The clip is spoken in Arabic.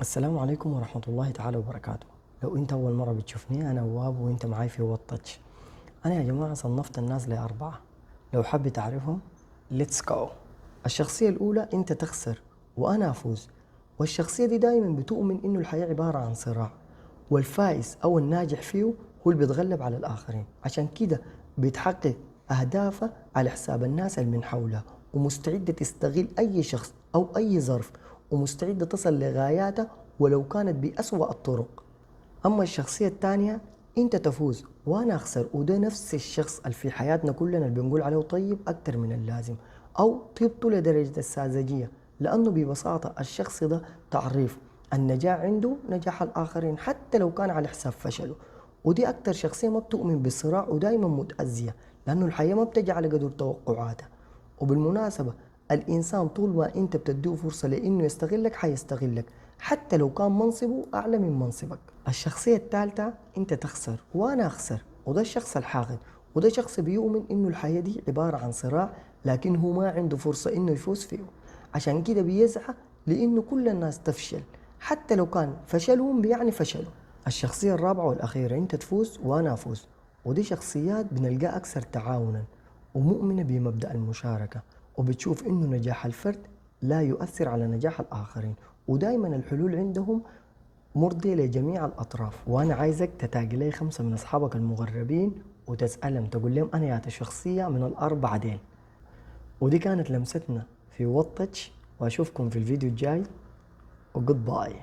السلام عليكم ورحمة الله تعالى وبركاته. لو انت اول مرة بتشوفني انا واب وانت معاي في واتش. انا يا جماعة صنفت الناس لأربعة، لو حابب تعرفهم ليتس جو. الشخصية الاولى انت تخسر وانا افوز، والشخصية دي دايما بتؤمن انه الحياة عبارة عن صراع، والفائز او الناجح فيه هو اللي بيتغلب على الاخرين. عشان كده بتحقق اهدافها على حساب الناس اللي من حولها، ومستعدة تستغل اي شخص او اي ظرف، ومستعدة تصل لغاياتها ولو كانت بأسوأ الطرق. أما الشخصية الثانية أنت تفوز وأنا أخسر، وده نفس الشخص اللي في حياتنا كلنا اللي بنقول عليه طيب أكتر من اللازم، أو طيبته لدرجة الساذجية، لأنه ببساطة الشخص ده تعريف النجاح عنده نجاح الآخرين حتى لو كان على حساب فشله. ودي أكتر شخصية ما بتؤمن بالصراع ودايما متأذية، لأنه الحياة ما بتجي على قدر توقعاتها. وبالمناسبة الإنسان طول ما أنت بتديه فرصة لأنه يستغلك حيستغلك حتى لو كان منصبه أعلى من منصبك. الشخصية الثالثة أنت تخسر وأنا أخسر، وده الشخص الحاقد، وده شخص بيؤمن إنه الحياة دي عبارة عن صراع، لكن هو ما عنده فرصة إنه يفوز فيه. عشان كده بيسعى لإنه كل الناس تفشل حتى لو كان فشلهم بيعني فشله. الشخصية الرابعة والأخيرة أنت تفوز وأنا أفوز، ودي شخصيات بنلقاها أكثر تعاونا ومؤمنة بمبدأ المشاركة، وبتشوف إنه نجاح الفرد لا يؤثر على نجاح الآخرين، ودائما الحلول عندهم مرضية لجميع الأطراف. وأنا عايزك تتاجي لي 5 من أصحابك المغربين وتسألهم تقول لهم أنا يا شخصية من الأربعة ديل. ودي كانت لمستنا في وطتش، وأشوفكم في الفيديو الجاي، وجود باي.